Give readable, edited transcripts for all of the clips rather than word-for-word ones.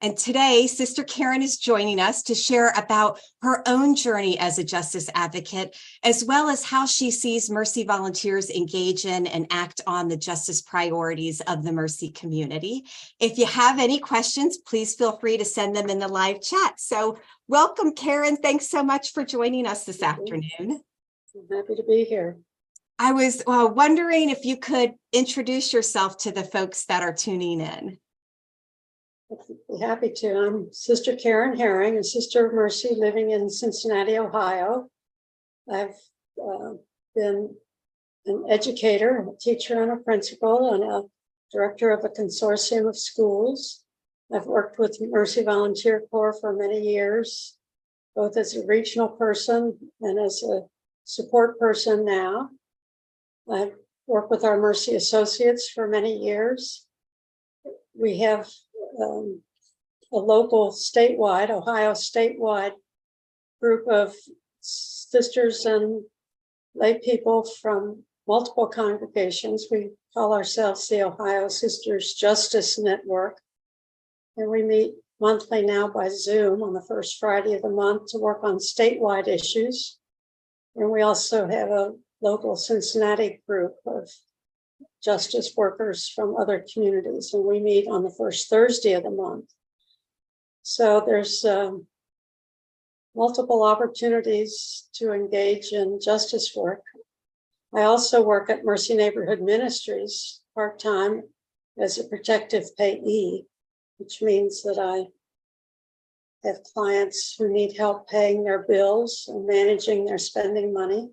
And today, Sister Carren is joining us to share about her own journey as a justice advocate, as well as how she sees Mercy volunteers engage in and act on the justice priorities of the Mercy community. If you have any questions, please feel free to send them in the live chat. So welcome, Carren. Thanks so much for joining us this afternoon. I'm happy to be here. I was wondering if you could introduce yourself to the folks that are tuning in. I'd be happy to. I'm Sister Carren Herring, a Sister of Mercy living in Cincinnati, Ohio. I've been an educator, a teacher and a principal, and a director of a consortium of schools. I've worked with Mercy Volunteer Corps for many years, both as a regional person and as a support person now. I've worked with our Mercy Associates for many years. We have a local statewide, Ohio statewide group of sisters and lay people from multiple congregations. We call ourselves the Ohio Sisters Justice Network. And we meet monthly now by Zoom on the first Friday of the month to work on statewide issues. And we also have a local Cincinnati group of justice workers from other communities, and we meet on the first Thursday of the month. So there's multiple opportunities to engage in justice work. I also work at Mercy Neighborhood Ministries part-time as a protective payee, which means that I have clients who need help paying their bills and managing their spending money.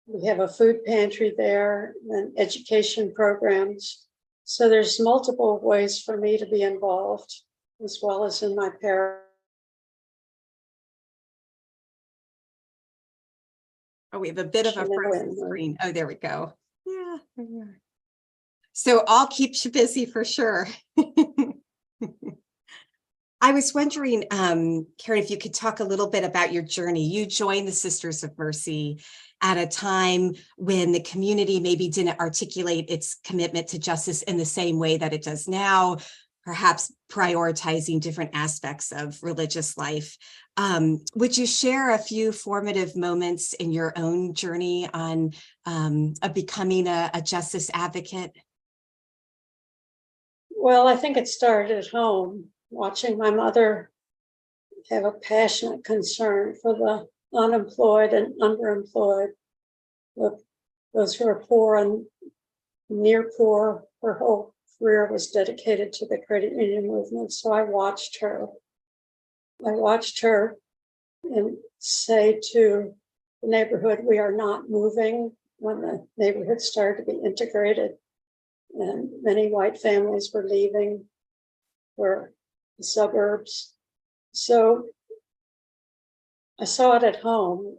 We have a food pantry there and education programs. So there's multiple ways for me to be involved, as well as in my parish. Oh, we have a bit of a frozen screen. Oh, there we go. Yeah. So I'll keep you busy for sure. I was wondering, Carren, if you could talk a little bit about your journey. You joined the Sisters of Mercy at a time when the community maybe didn't articulate its commitment to justice in the same way that it does now, perhaps prioritizing different aspects of religious life. Would you share a few formative moments in your own journey on of becoming a justice advocate? Well, I think it started at home, watching my mother have a passionate concern for the unemployed and underemployed, those who are poor and near poor. Her whole career was dedicated to the credit union movement. So I watched her and say to the neighborhood, we are not moving, when the neighborhood started to be integrated and many white families were leaving for the suburbs. So I saw it at home.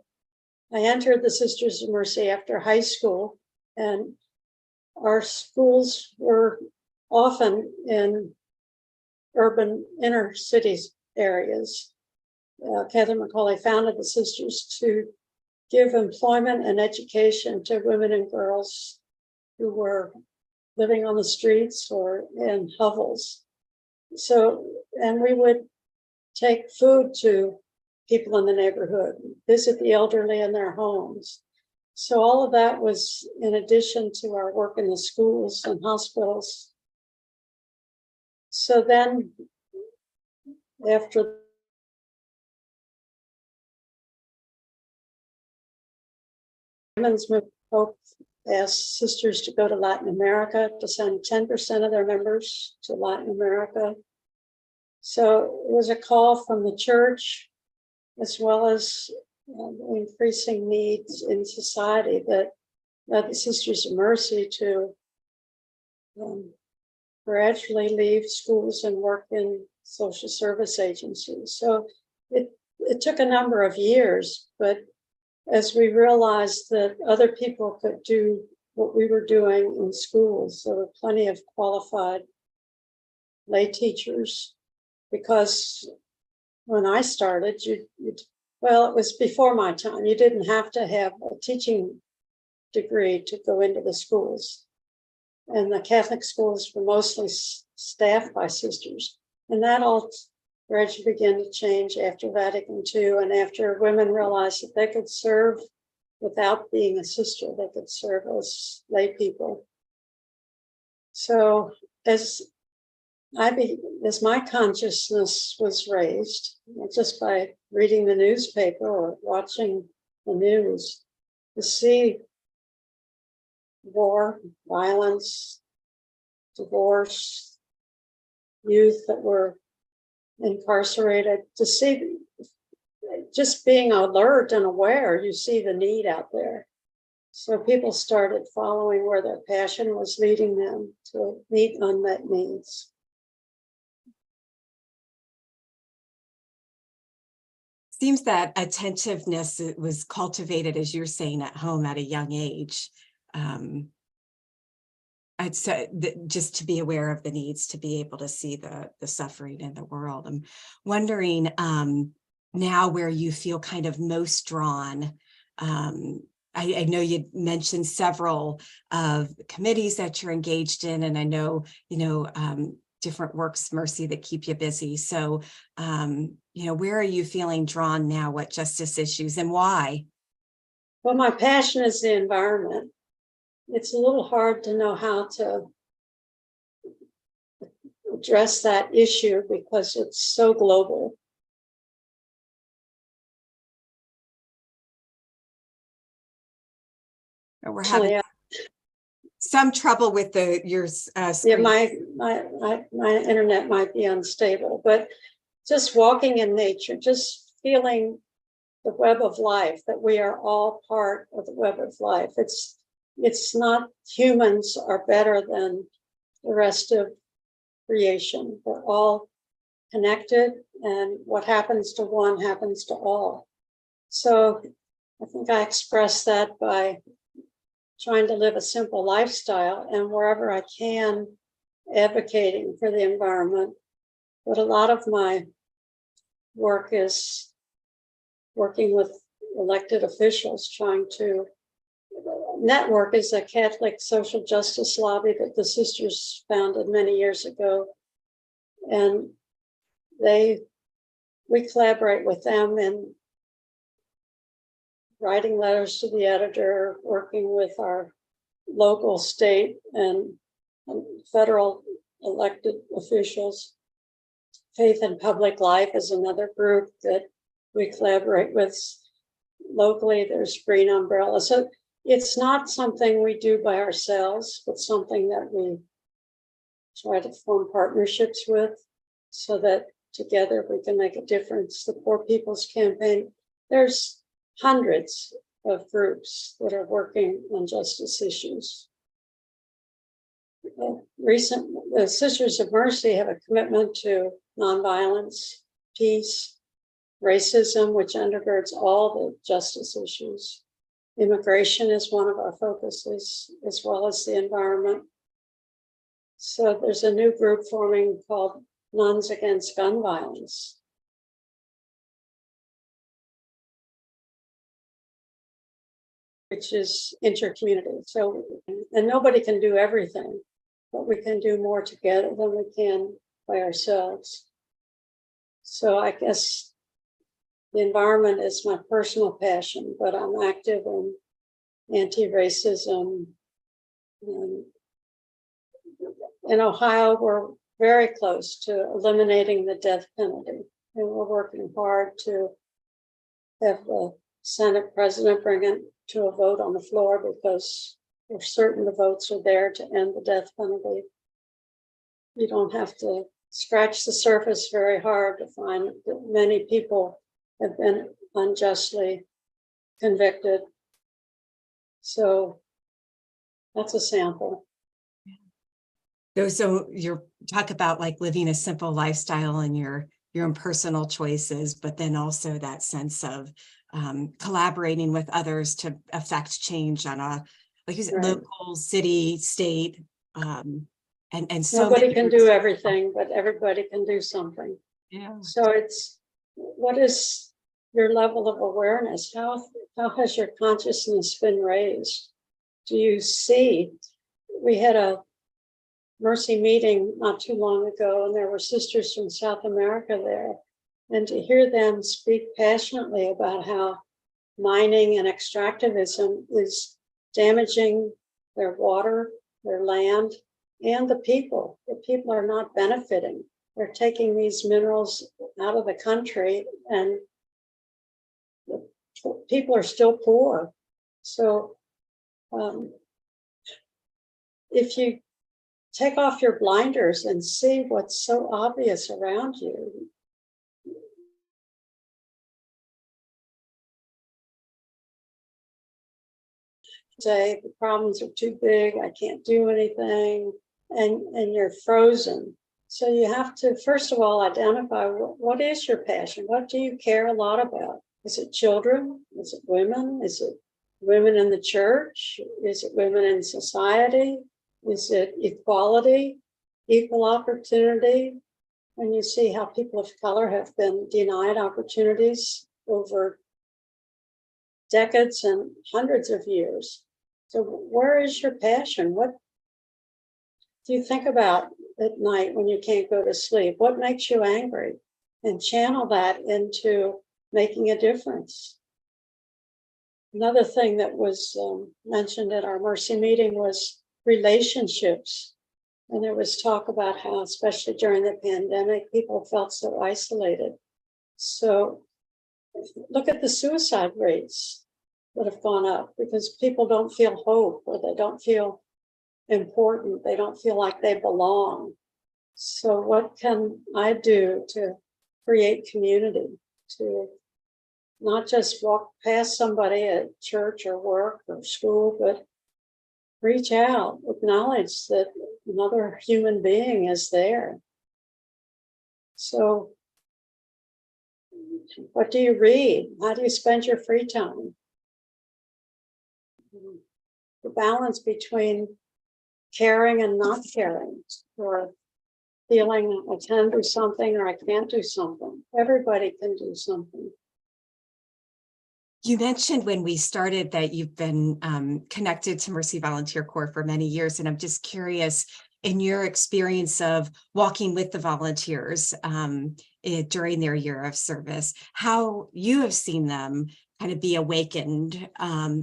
I entered the Sisters of Mercy after high school, and our schools were often in urban inner cities areas. Catherine McCauley founded the Sisters to give employment and education to women and girls who were living on the streets or in hovels. So, and we would take food to people in the neighborhood, visit the elderly in their homes. So all of that was in addition to our work in the schools and hospitals. So then after women's movement, Pope asked sisters to go to Latin America, to send 10% of their members to Latin America. So it was a call from the church, as well as increasing needs in society, that led the Sisters of Mercy to gradually leave schools and work in social service agencies. So it took a number of years, but as we realized that other people could do what we were doing in schools, there were plenty of qualified lay teachers, because when I started, well, it was before my time. You didn't have to have a teaching degree to go into the schools. And the Catholic schools were mostly staffed by sisters. And that all gradually began to change after Vatican II and after women realized that they could serve without being a sister, they could serve as lay people. So as my consciousness was raised, just by reading the newspaper or watching the news, to see war, violence, divorce, youth that were incarcerated, to see, just being alert and aware, you see the need out there. So people started following where their passion was leading them to meet unmet needs. Seems that attentiveness was cultivated, as you're saying, at home at a young age. I'd say that just to be aware of the needs, to be able to see the suffering in the world. I'm wondering now where you feel kind of most drawn. I know you mentioned several of the committees that you're engaged in, and I know, different works, Mercy, that keep you busy. So, where are you feeling drawn now? What justice issues and why? Well, my passion is the environment. It's a little hard to know how to address that issue because it's so global. We're having some trouble with your screen. Yeah, my internet might be unstable, but just walking in nature, just feeling the web of life, that we are all part of the web of life. It's not humans are better than the rest of creation. We're all connected, and what happens to one happens to all. So I think I express that by trying to live a simple lifestyle and wherever I can, advocating for the environment. But a lot of my work is working with elected officials, trying to network is a Catholic social justice lobby that the sisters founded many years ago. And we collaborate with them in writing letters to the editor, working with our local, state, and federal elected officials. Faith and Public Life is another group that we collaborate with locally. There's Green Umbrella. So it's not something we do by ourselves, but something that we try to form partnerships with so that together we can make a difference. The Poor People's Campaign, there's hundreds of groups that are working on justice issues. The Sisters of Mercy have a commitment to nonviolence, peace, racism, which undergirds all the justice issues. Immigration is one of our focuses, as well as the environment. So there's a new group forming called Nuns Against Gun Violence. Which is intercommunity. So, and nobody can do everything, but we can do more together than we can by ourselves. So I guess the environment is my personal passion, but I'm active in anti-racism. In Ohio, we're very close to eliminating the death penalty, and we're working hard to have the Senate president bring it to a vote on the floor because we're certain the votes are there to end the death penalty. You don't have to scratch the surface very hard to find that many people have been unjustly convicted. So that's a sample. So you're talk about like living a simple lifestyle and your own personal choices, but then also that sense of collaborating with others to affect change on a, like you said, Right. local, city, state, and so nobody can do everything, but everybody can do something. Yeah. So it's, what is your level of awareness? How has your consciousness been raised? Do you see? We had a Mercy meeting not too long ago, and there were sisters from South America there. And to hear them speak passionately about how mining and extractivism is damaging their water, their land, and the people. The people are not benefiting. They're taking these minerals out of the country, and the people are still poor. So if you take off your blinders and see what's so obvious around you, say the problems are too big, I can't do anything, and you're frozen. So you have to, first of all, identify what is your passion? What do you care a lot about? Is it children? Is it women? Is it women in the church? Is it women in society? Is it equality, equal opportunity? And you see how people of color have been denied opportunities over decades and hundreds of years. So where is your passion? What do you think about at night when you can't go to sleep? What makes you angry? And channel that into making a difference. Another thing that was mentioned at our Mercy meeting was relationships. And there was talk about how, especially during the pandemic, people felt so isolated. So look at the suicide rates that have gone up because people don't feel hope, or they don't feel important. They don't feel like they belong. So what can I do to create community, to not just walk past somebody at church or work or school, but reach out, acknowledge that another human being is there. So what do you read? How do you spend your free time? The balance between caring and not caring, or feeling I can do something or I can't do something. Everybody can do something. You mentioned when we started that you've been connected to Mercy Volunteer Corps for many years, and I'm just curious, in your experience of walking with the volunteers during their year of service, how you have seen them kind of be awakened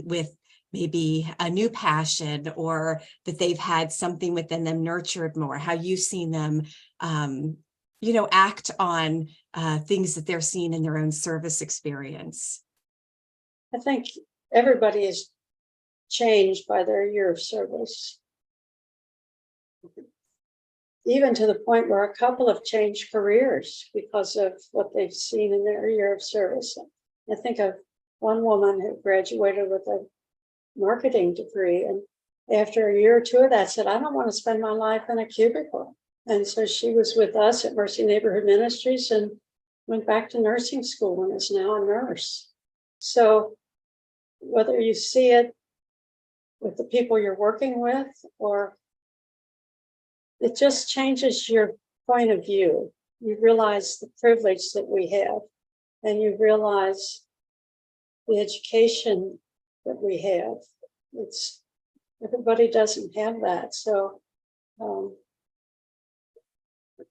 with maybe a new passion, or that they've had something within them nurtured more, how you've seen them act on things that they're seeing in their own service experience. I think everybody is changed by their year of service, even to the point where a couple have changed careers because of what they've seen in their year of service. I think of one woman who graduated with a marketing degree, and after a year or two of that said, I don't want to spend my life in a cubicle. And so she was with us at Mercy Neighborhood Ministries and went back to nursing school and is now a nurse. So whether you see it with the people you're working with, or it just changes your point of view. You realize the privilege that we have, and you realize the education that we have. It's everybody doesn't have that. So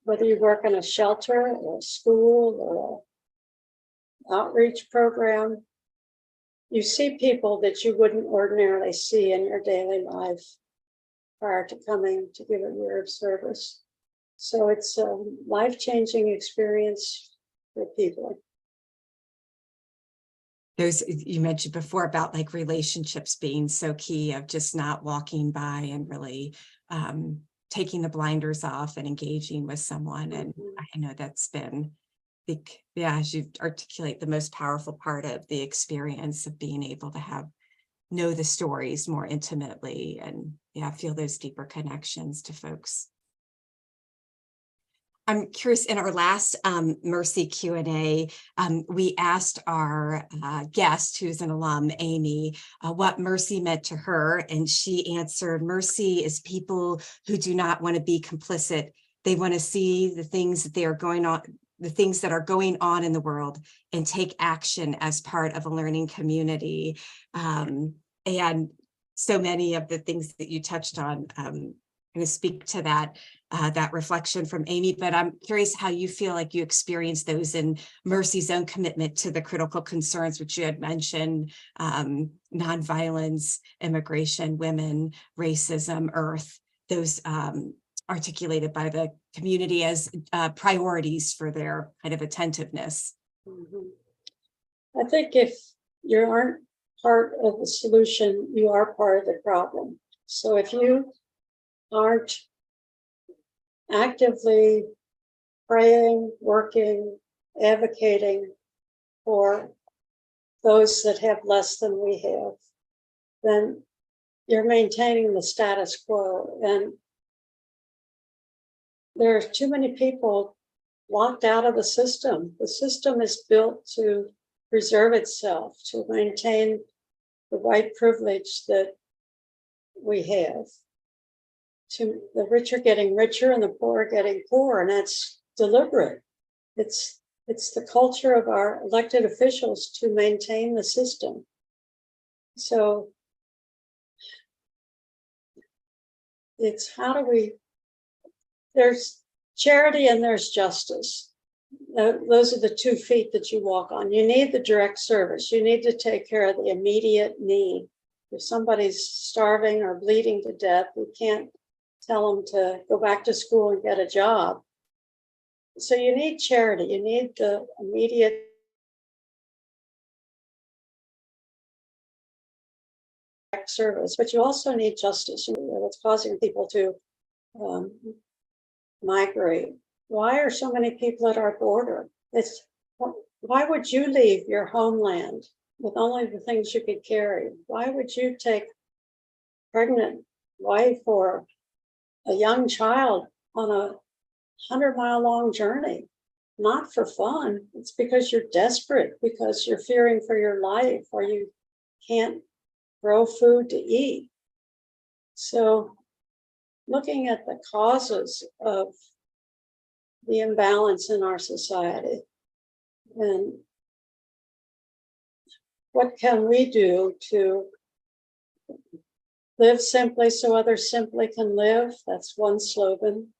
whether you work in a shelter or a school or an outreach program, you see people that you wouldn't ordinarily see in your daily life prior to coming to give a year of service. So it's a life-changing experience for people. Those you mentioned before about like relationships being so key, of just not walking by and really taking the blinders off and engaging with someone. And I know that's been as you articulate, the most powerful part of the experience of being able to know the stories more intimately and feel those deeper connections to folks. I'm curious, in our last Mercy Q&A, we asked our guest, who's an alum, Amy, what Mercy meant to her. And she answered, Mercy is people who do not want to be complicit. They want to see the things that are going on in the world and take action as part of a learning community. And so many of the things that you touched on kind of speak to that that reflection from Amy, but I'm curious how you feel like you experienced those in Mercy's own commitment to the critical concerns, which you had mentioned, nonviolence, immigration, women, racism, earth, those articulated by the community as priorities for their kind of attentiveness. Mhm. I think if you aren't part of the solution, you are part of the problem. So if you aren't actively praying, working, advocating for those that have less than we have, then you're maintaining the status quo. And there are too many people locked out of the system. The system is built to preserve itself, to maintain the white privilege that we have. To the rich are getting richer and the poor are getting poorer, and that's deliberate. It's the culture of our elected officials to maintain the system. So it's how do we, there's charity and there's justice. Those are the 2 feet that you walk on. You need the direct service. You need to take care of the immediate need. If somebody's starving or bleeding to death, you can't tell them to go back to school and get a job. So you need charity. You need the immediate service, but you also need justice. You know, what's causing people to migrate? Why are so many people at our border? It's why would you leave your homeland with only the things you could carry? Why would you take pregnant wife or a young child on a 100-mile-long journey? Not for fun. It's because you're desperate, because you're fearing for your life, or you can't grow food to eat. So looking at the causes of the imbalance in our society and what can we do to live simply so others simply can live. That's one slogan.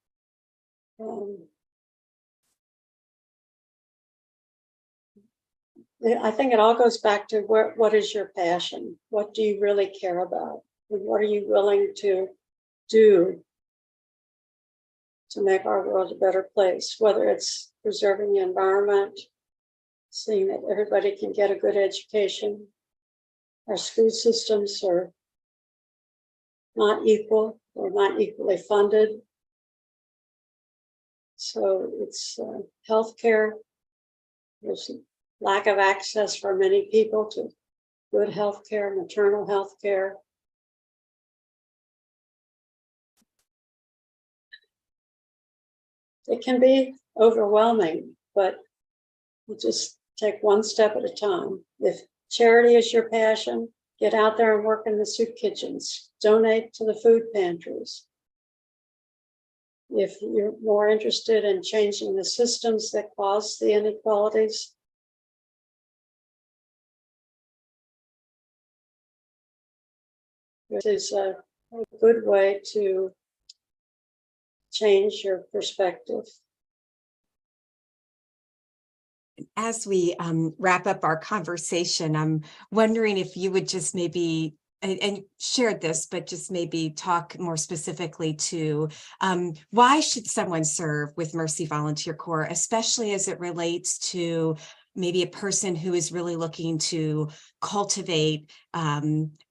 I think it all goes back to what is your passion? What do you really care about? And what are you willing to do to make our world a better place? Whether it's preserving the environment, seeing that everybody can get a good education. Our school systems are not equal or not equally funded. So it's healthcare. There's lack of access for many people to good health care, maternal health care. It can be overwhelming, but we just take one step at a time. If charity is your passion, get out there and work in the soup kitchens, donate to the food pantries. If you're more interested in changing the systems that cause the inequalities, this is a good way to change your perspective. As we wrap up our conversation, I'm wondering if you would just maybe, and shared this, but just maybe talk more specifically to why should someone serve with Mercy Volunteer Corps, especially as it relates to maybe a person who is really looking to cultivate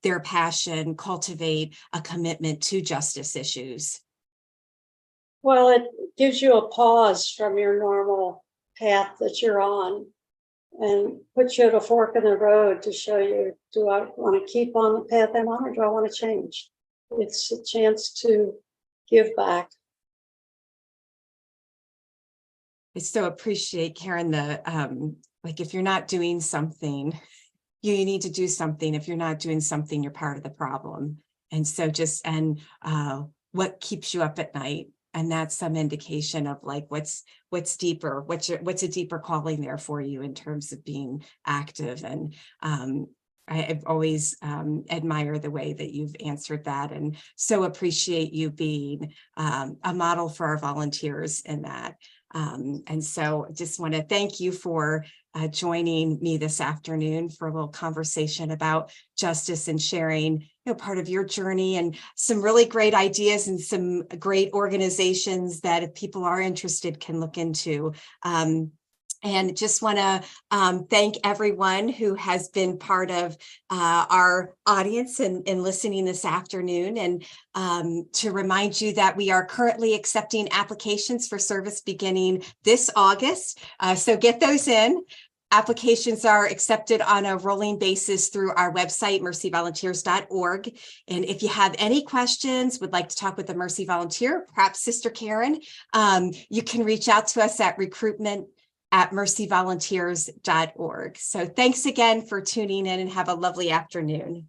their passion, cultivate a commitment to justice issues? Well, it gives you a pause from your normal path that you're on and puts you at a fork in the road to show you, do I want to keep on the path I'm on or do I want to change? It's a chance to give back. I so appreciate, Carren, the like if you're not doing something, you need to do something. If you're not doing something, you're part of the problem. And so just, and what keeps you up at night? And that's some indication of like what's deeper, what's a deeper calling there for you in terms of being active. And I've always admired the way that you've answered that, and so appreciate you being a model for our volunteers in that. And so just want to thank you for joining me this afternoon for a little conversation about justice and sharing, part of your journey and some really great ideas and some great organizations that if people are interested can look into. And just want to thank everyone who has been part of our audience and listening this afternoon. And to remind you that we are currently accepting applications for service beginning this August. So get those in. Applications are accepted on a rolling basis through our website, mercyvolunteers.org. And if you have any questions, would like to talk with a Mercy volunteer, perhaps Sister Carren, you can reach out to us at recruitment@mercyvolunteers.org. So thanks again for tuning in and have a lovely afternoon.